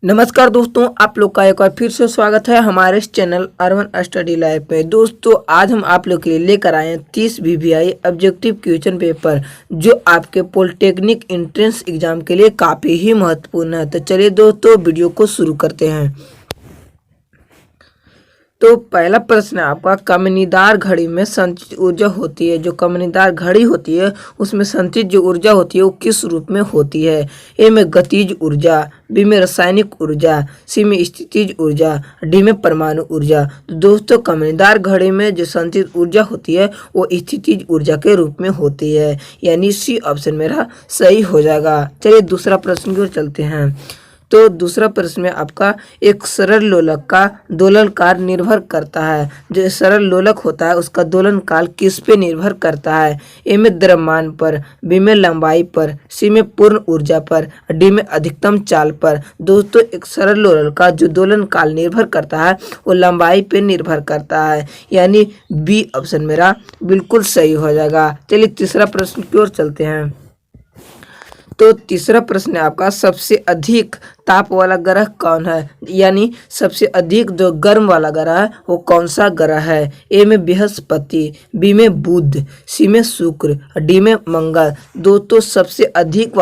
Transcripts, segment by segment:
नमस्कार दोस्तों, आप लोग का एक बार फिर से स्वागत है हमारे इस चैनल अर्बन स्टडी लाइफ में। दोस्तों आज हम आप लोग के लिए लेकर आए हैं 30 VVI ऑब्जेक्टिव क्वेश्चन पेपर जो आपके पॉलिटेक्निक एंट्रेंस एग्जाम के लिए काफ़ी ही महत्वपूर्ण है। तो चलिए दोस्तों वीडियो को शुरू करते हैं। तो पहला प्रश्न है आपका, कमनीदार घड़ी में संचित ऊर्जा होती है। जो कमनीदार घड़ी होती है उसमें संचित जो ऊर्जा होती है वो किस रूप में होती है। ए में गतिज ऊर्जा, बी में रासायनिक ऊर्जा, सी में स्थितिज ऊर्जा, डी में परमाणु ऊर्जा। तो दोस्तों कमनीदार घड़ी में जो संचित ऊर्जा होती है वो स्थितिज ऊर्जा के रूप में होती है, यानी सी ऑप्शन मेरा सही हो जाएगा। चलिए दूसरा प्रश्न की ओर चलते हैं। तो दूसरा प्रश्न में आपका, एक सरल लोलक का दोलन काल निर्भर करता है। जो सरल लोलक होता है उसका दोलन काल किस पे निर्भर करता है। ए में द्रव्यमान पर, बी में लंबाई पर, सी में पूर्ण ऊर्जा पर, डी में अधिकतम चाल पर। दोस्तों एक सरल लोलक का जो दोलन काल निर्भर करता है वो लंबाई पे निर्भर करता है, यानी बी ऑप्शन मेरा बिल्कुल सही हो जाएगा। चलिए तीसरा प्रश्न की ओर चलते हैं। तो तीसरा प्रश्न है आपका, सबसे अधिक ताप वाला ग्रह कौन है, यानी सबसे अधिक जो गर्म वाला ग्रह है वो कौन सा ग्रह है। ए में बृहस्पति, बी में बुध, सी में शुक्र, डी में मंगल। दोस्तों सबसे अधिक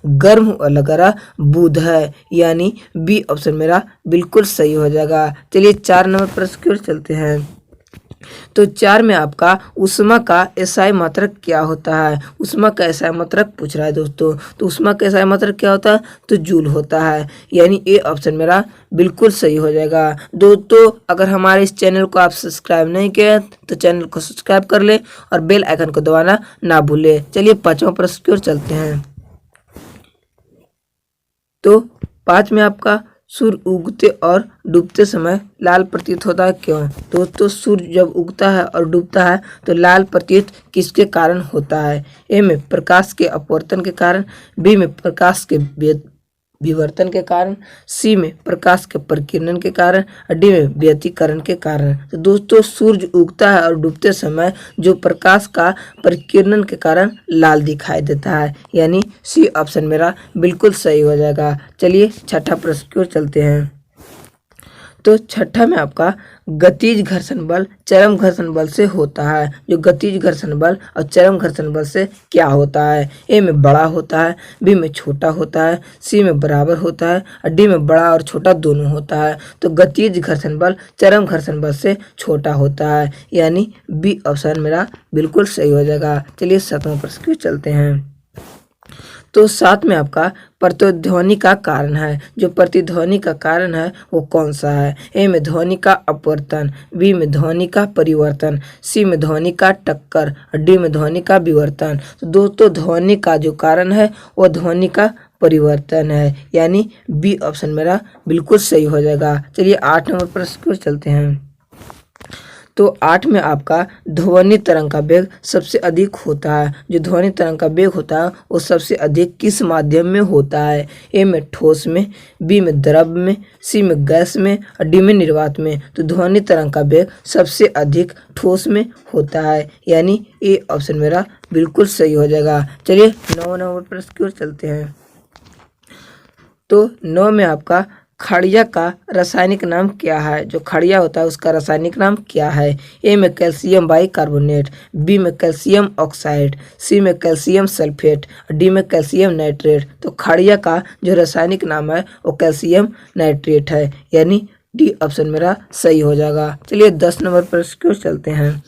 गर्म वाला ग्रह बुध है, यानी बी ऑप्शन मेरा बिल्कुल सही हो जाएगा। चलिए 4 नंबर प्रश्न की ओर चलते हैं। तो 4 में आपका ऊष्मा का एसआई मात्रक क्या होता है। ऊष्मा का एसआई मात्रक पूछ रहा है दोस्तों। तो ऊष्मा का एसआई मात्रक क्या होता है, तो जूल होता है, यानी ए ऑप्शन मेरा बिल्कुल सही हो जाएगा। दोस्तों अगर हमारे इस चैनल को आप सब्सक्राइब नहीं किए तो चैनल को सब्सक्राइब कर ले और बेल आइकन को दबाना ना भूले। चलिए 5वां प्रश्न की ओर चलते हैं। तो 5 में आपका, सूर्य उगते और डूबते समय लाल प्रतीत होता है, क्यों। दोस्तों सूर्य जब उगता है और डूबता है तो लाल प्रतीत किसके कारण होता है। ए में प्रकाश के अपवर्तन के कारण, बी में प्रकाश के विवर्तन के कारण, सी में प्रकाश के प्रकीर्णन के कारण, डी में व्यतिकरण के कारण। तो दोस्तों सूर्य उगता है और डूबते समय जो प्रकाश का प्रकीर्णन के कारण लाल दिखाई देता है, यानी सी ऑप्शन मेरा बिल्कुल सही हो जाएगा। चलिए 6ठा प्रश्न की ओर चलते हैं। तो 6ठा में आपका, गतिज घर्षण बल चरम घर्षण बल से होता है। जो गतिज घर्षण बल और चरम घर्षण बल से क्या होता है। ए में बड़ा होता है, बी में छोटा होता है, सी में बराबर होता है और डी में बड़ा और छोटा दोनों होता है। तो गतिज घर्षण बल चरम घर्षण बल से छोटा होता है, यानी बी ऑप्शन मेरा बिल्कुल सही हो जाएगा। चलिए 7वां प्रश्न की ओर चलते हैं। तो 7 में आपका, प्रतिध्वनि का कारण है। जो प्रतिध्वनि का कारण है वो कौन सा है। ए में ध्वनि का अपवर्तन, बी में ध्वनि का परिवर्तन, सी में ध्वनि का टक्कर और डी में ध्वनि का विवर्तन। तो दोस्तों ध्वनि का जो कारण है वो ध्वनि का परिवर्तन है, यानी बी ऑप्शन मेरा बिल्कुल सही हो जाएगा। चलिए 8 नंबर प्रश्न की ओर चलते हैं। तो 8 में आपका, ध्वनि तरंग का वेग सबसे अधिक होता है। जो ध्वनि तरंग का वेग होता है वो सबसे अधिक किस माध्यम में होता है। ए में ठोस में, बी में द्रव में, सी में गैस में और डी में निर्वात में। तो ध्वनि तरंग का वेग सबसे अधिक ठोस में होता है, यानी ए ऑप्शन मेरा बिल्कुल सही हो जाएगा। चलिए 9 नंबर प्रश्न की ओर चलते हैं। तो 9 में आपका, खड़िया का रासायनिक नाम क्या है। जो खड़िया होता है उसका रासायनिक नाम क्या है। ए में कैल्शियम बाइकार्बोनेट, बी में कैल्शियम ऑक्साइड, सी में कैल्शियम सल्फेट, डी में कैल्शियम नाइट्रेट। तो खड़िया का जो रासायनिक नाम है वो कैल्शियम नाइट्रेट है, यानी डी ऑप्शन मेरा सही हो जाएगा। चलिए 10 नंबर प्रश्न की ओर चलते हैं।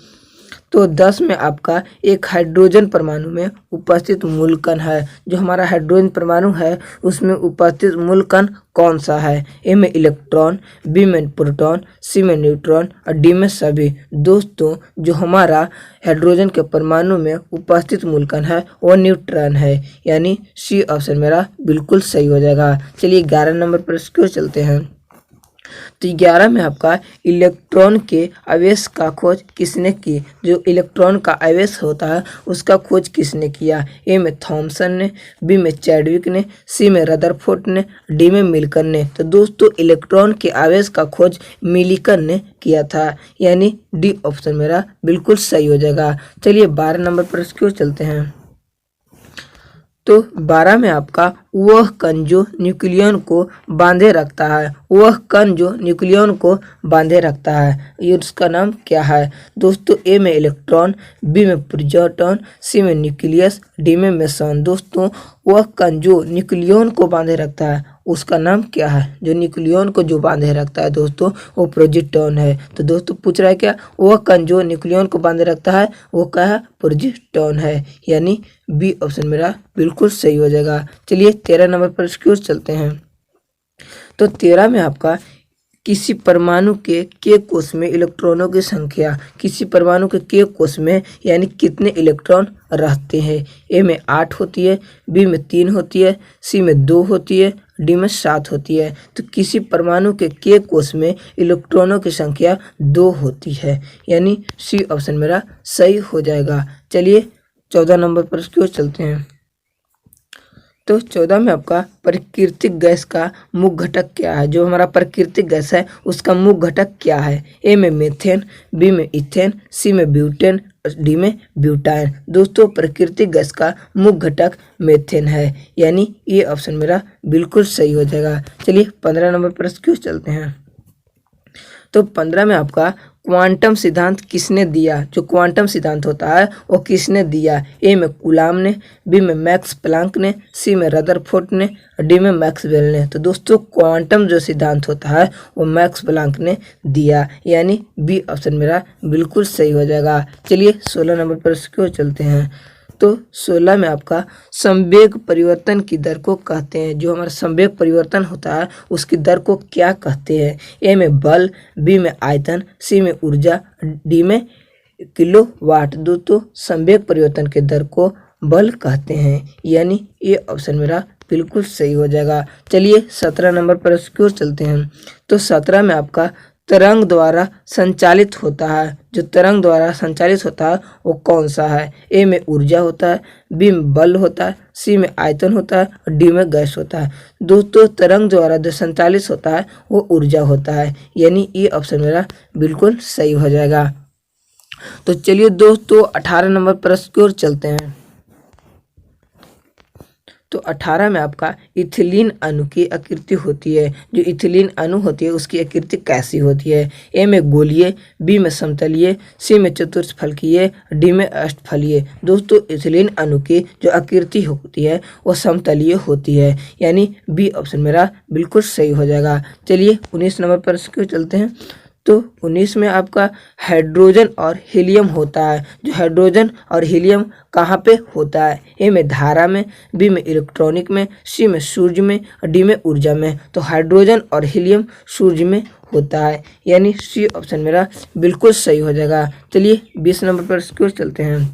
तो 10 में आपका, एक हाइड्रोजन परमाणु में उपस्थित मूल कण है। जो हमारा हाइड्रोजन परमाणु है उसमें उपस्थित मूल कण कौन सा है। ए में इलेक्ट्रॉन, बी में प्रोटॉन, सी में न्यूट्रॉन और डी में सभी। दोस्तों जो हमारा हाइड्रोजन के परमाणु में उपस्थित मूल कण है वो न्यूट्रॉन है, यानी सी ऑप्शन मेरा बिल्कुल सही हो जाएगा। चलिए 11 नंबर प्रश्न की ओर चलते हैं। तो 11 में आपका, इलेक्ट्रॉन के आवेश का खोज किसने की। जो इलेक्ट्रॉन का आवेश होता है उसका खोज किसने किया। ए में थॉमसन ने, बी में चैडविक ने, सी में रदरफोर्ड ने, डी में मिल्कन ने। तो दोस्तों इलेक्ट्रॉन के आवेश का खोज मिल्कन ने किया था, यानी डी ऑप्शन मेरा बिल्कुल सही हो जाएगा। चलिए 12 नंबर प्रश्न की ओर चलते हैं। तो 12 में आपका वह कण जो न्यूक्लियन को बांधे रखता है, वह कण जो न्यूक्लियन को बांधे रखता है, ये उसका नाम क्या है? दोस्तों ए में इलेक्ट्रॉन, बी में प्रोटॉन, सी में न्यूक्लियस, डी में मेसन। दोस्तों वह कण जो न्यूक्लियन को बांधे रखता है उसका नाम क्या है? जो न्यूक्लियन को जो बांधे रखता है दोस्तों वो प्रोटॉन है। तो दोस्तों पूछ रहा है क्या? वह कण जो न्यूक्लियन को बांधे रखता है वो क्या है? प्रोटॉन है, यानी बी ऑप्शन मेरा बिल्कुल सही हो जाएगा। चलिए 13 नंबर पर इसकी ओर चलते हैं। तो 13 में आपका किसी परमाणु के कोष में इलेक्ट्रॉनों की संख्या, किसी परमाणु के कोष में यानी कितने इलेक्ट्रॉन रहते हैं? ए में 8 होती है, बी में 3 होती है, सी में 2 होती है, डी में 7 होती है। तो किसी परमाणु के कोष में इलेक्ट्रॉनों की संख्या 2 होती है, यानी सी ऑप्शन मेरा सही हो जाएगा। चलिए 14 नंबर पर इसकी ओर चलते हैं। तो 14 में आपका प्राकृतिक गैस का मुख्य घटक क्या है? जो हमारा प्राकृतिक गैस है उसका मुख्य घटक क्या है? ए में मीथेन, बी में इथेन, सी में ब्यूटेन, डी में ब्यूटाइन। दोस्तों प्राकृतिक गैस का मुख्य घटक मीथेन है, यानी ये ऑप्शन मेरा बिल्कुल सही हो जाएगा। चलिए 15 नंबर पर क्यों चलते हैं। तो 15 में आपका क्वांटम सिद्धांत किसने दिया? जो क्वांटम सिद्धांत होता है वो किसने दिया? ए में कूलाम ने, बी में मैक्स प्लांक ने, सी में रदरफोर्ड ने, डी में मैक्सवेल ने। तो दोस्तों क्वांटम जो सिद्धांत होता है वो मैक्स प्लांक ने दिया, यानी बी ऑप्शन मेरा बिल्कुल सही हो जाएगा। चलिए 16 नंबर पर क्यों चलते हैं। तो 16 में आपका संवेग परिवर्तन की दर को कहते हैं। जो हमारा संवेग परिवर्तन होता है उसकी दर को क्या कहते हैं? ए में बल, बी में आयतन, सी में ऊर्जा, डी में किलोवाट। दोस्तों संवेग परिवर्तन के दर को बल कहते हैं, यानी ये ऑप्शन मेरा बिल्कुल सही हो जाएगा। चलिए 17 नंबर पर क्यों चलते हैं। तो 17 में आपका तरंग द्वारा संचालित होता है। जो तरंग द्वारा संचालित होता है वो कौन सा है? ए में ऊर्जा होता है, बी में बल होता है, सी में आयतन होता है और डी में गैस होता है। दोस्तों तरंग द्वारा जो संचालित होता है वो ऊर्जा होता है, यानी ये ऑप्शन मेरा बिल्कुल सही हो जाएगा। तो चलिए दोस्तों 18 नंबर प्रश्न की ओर चलते हैं। तो 18 में आपका इथिलीन अणु की आकृति होती है। जो इथिलीन अणु होती है उसकी आकृति कैसी होती है? ए में गोलीय, बी में समतलीय, सी में चतुष्फलकीय, डी में अष्टफलीय। दोस्तों इथिलीन अणु की जो आकृति होती है वो समतलीय होती है, यानी बी ऑप्शन मेरा बिल्कुल सही हो जाएगा। चलिए 19 नंबर पर क्यों चलते हैं। तो 19 में आपका हाइड्रोजन और हीलियम होता है। जो हाइड्रोजन और हीलियम कहाँ पे होता है? ए में धारा में, बी में इलेक्ट्रॉनिक में, सी में सूर्य में और डी में ऊर्जा में। तो हाइड्रोजन और हीलियम सूर्य में होता है, यानी सी ऑप्शन मेरा बिल्कुल सही हो जाएगा। चलिए 20 नंबर पर क्यों चलते हैं।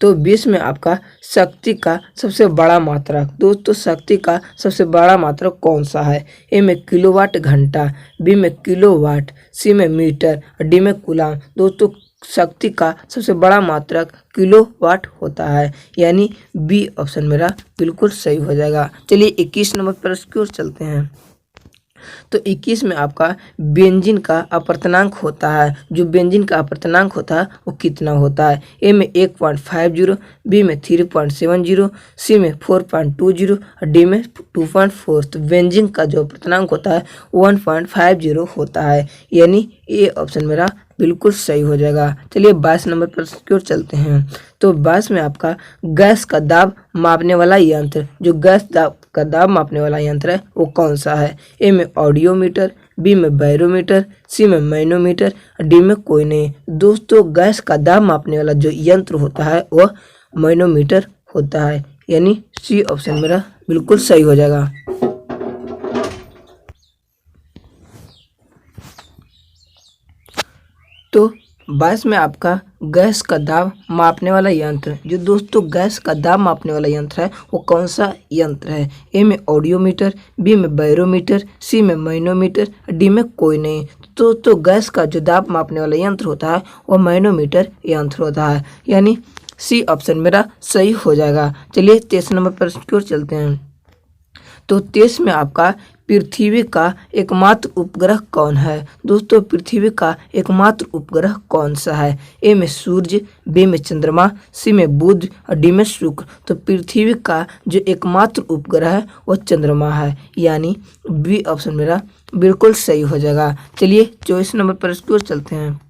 तो 20 में आपका शक्ति का सबसे बड़ा मात्रक। दोस्तों शक्ति का सबसे बड़ा मात्रक कौन सा है? ए में किलोवाट घंटा, बी में किलोवाट, सी में मीटर, डी में कूलाम। दोस्तों शक्ति का सबसे बड़ा मात्रक किलोवाट होता है, यानी बी ऑप्शन मेरा बिल्कुल सही हो जाएगा। चलिए 21 नंबर पर क्यों चलते हैं। तो 21 में आपका बेंजीन का अपवर्तनांक होता है। जो बेंजीन का अपवर्तनांक होता है वो कितना होता है? ए में 1.50, बी में 3.70, सी में 4.20 और डी में 2.4। तो बेंजीन का जो अपवर्तनांक होता है 1.50 होता है, यानी ये ऑप्शन मेरा बिल्कुल सही हो जाएगा। चलिए 22 नंबर पर क्यों चलते हैं। तो 22 में आपका गैस का दाब मापने वाला यंत्र। जो गैस का दाब मापने वाला यंत्र है वो कौन सा है? ए में ऑडियोमीटर, बी में बैरोमीटर, सी में मैनोमीटर, डी में कोई नहीं। दोस्तों गैस का दाब मापने वाला जो यंत्र होता है वह मैनोमीटर होता है, यानी सी ऑप्शन मेरा बिल्कुल सही हो जाएगा। तो 22 में आपका गैस का दाब मापने वाला यंत्र। जो दोस्तों गैस का दाब मापने वाला यंत्र है वो कौन सा यंत्र है? ए में ऑडियोमीटर, बी में बैरोमीटर, सी में मैनोमीटर, डी में कोई नहीं। तो गैस का जो दाब मापने वाला यंत्र होता है वो मैनोमीटर यंत्र होता है, यानी सी ऑप्शन मेरा सही हो जाएगा। चलिए 23 नंबर पर क्यों चलते हैं। तो 23 में आपका पृथ्वी का एकमात्र उपग्रह कौन है? दोस्तों पृथ्वी का एकमात्र उपग्रह कौन सा है? ए में सूर्य, बी में चंद्रमा, सी में बुध और डी में शुक्र। तो पृथ्वी का जो एकमात्र उपग्रह है वो चंद्रमा है, यानी बी ऑप्शन मेरा बिल्कुल सही हो जाएगा। चलिए 24 नंबर पर इसकी ओर चलते हैं।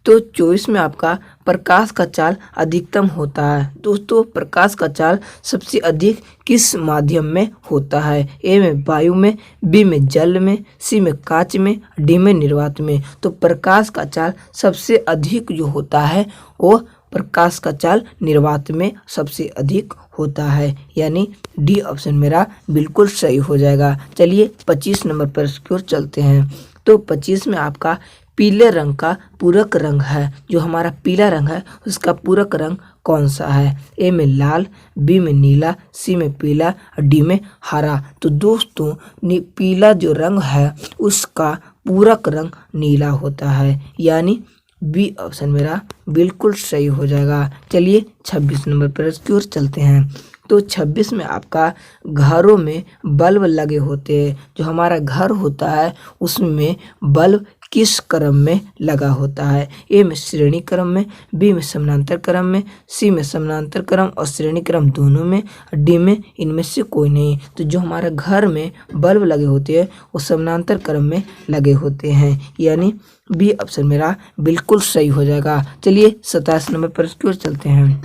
तो 24 में आपका प्रकाश का चाल अधिकतम होता है। दोस्तों प्रकाश का चाल सबसे अधिक किस माध्यम में होता है? ए में वायु में, बी में जल में, सी में कांच में, डी में निर्वात में। तो प्रकाश का चाल सबसे अधिक जो होता है वो प्रकाश का चाल निर्वात में सबसे अधिक होता है, यानी डी ऑप्शन मेरा बिल्कुल सही हो जाएगा। चलिए 25 नंबर पर इसकी ओर चलते हैं। तो 25 में आपका पीले रंग का पूरक रंग है। जो हमारा पीला रंग है उसका पूरक रंग कौन सा है? ए में लाल, बी में नीला, सी में पीला और डी में हरा। तो दोस्तों पीला जो रंग है उसका पूरक रंग नीला होता है, यानी बी ऑप्शन मेरा बिल्कुल सही हो जाएगा। चलिए 26 नंबर पर इसकी ओर चलते हैं। तो 26 में आपका घरों में बल्ब लगे होते हैं। जो हमारा घर होता है उसमें बल्ब किस क्रम में लगा होता है? ए में श्रेणी क्रम में, बी में समानांतर क्रम में, सी में समानांतर क्रम और श्रेणी क्रम दोनों में, डी में इनमें से कोई नहीं। तो जो हमारे घर में बल्ब लगे होते हैं वो समानांतर क्रम में लगे होते हैं, यानी बी ऑप्शन मेरा बिल्कुल सही हो जाएगा। चलिए 27 नंबर पर इसकी ओर चलते हैं।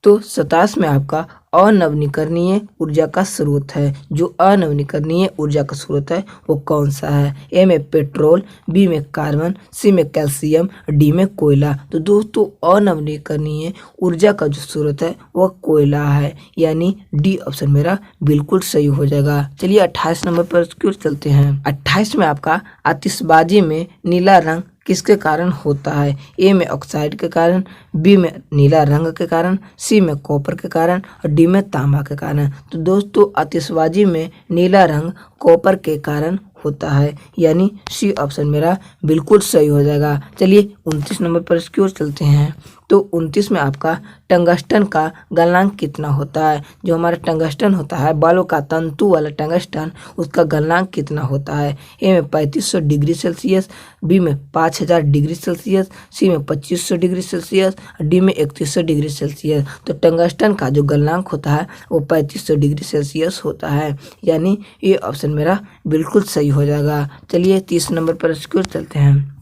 तो 27 में आपका अनवीकरणीय ऊर्जा का स्रोत है। जो अनवीकरणीय ऊर्जा का स्रोत है वो कौन सा है? ए में पेट्रोल, बी में कार्बन, सी में कैल्शियम, डी में कोयला। तो दोस्तों अनवीकरणीय ऊर्जा का जो स्रोत है वो कोयला है, यानी डी ऑप्शन मेरा बिल्कुल सही हो जाएगा। चलिए 28 नंबर पर इसकी ओर चलते हैं। 28 में आपका आतिशबाजी में नीला रंग किसके कारण होता है? ए में ऑक्साइड के कारण, बी में नीला रंग के कारण, सी में कॉपर के कारण और डी में तांबा के कारण। तो दोस्तों आतिशबाजी में नीला रंग कॉपर के कारण होता है, यानी सी ऑप्शन मेरा बिल्कुल सही हो जाएगा। चलिए 29 नंबर पर इसकी ओर चलते हैं। तो 29 में आपका टंगस्टन का गलनांक कितना होता है? जो हमारा टंगस्टन होता है बालों का तंतु वाला टंगस्टन, उसका गलनांक कितना होता है? ए में 3500 डिग्री सेल्सियस, बी में 5000 डिग्री सेल्सियस, सी में 2500 डिग्री सेल्सियस, डी में 3100 डिग्री सेल्सियस। तो टंगस्टन का जो गलनांक होता है वो 3500 डिग्री सेल्सियस होता है, यानी ये ऑप्शन मेरा बिल्कुल सही हो जाएगा। चलिए 30 नंबर पर इसकी ओर चलते हैं।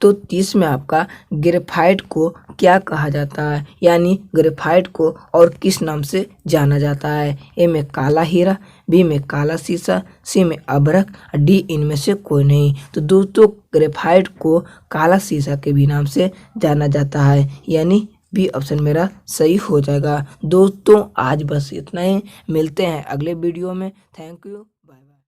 तो 30 में आपका ग्रेफाइट को क्या कहा जाता है? यानी ग्रेफाइट को और किस नाम से जाना जाता है? ए में काला हीरा, बी में काला शीशा, सी में अभ्रक, डी इनमें से कोई नहीं। तो दोस्तों ग्रेफाइट को काला शीशा के भी नाम से जाना जाता है, यानी बी ऑप्शन मेरा सही हो जाएगा। दोस्तों आज बस इतना ही, मिलते हैं अगले वीडियो में। Thank you.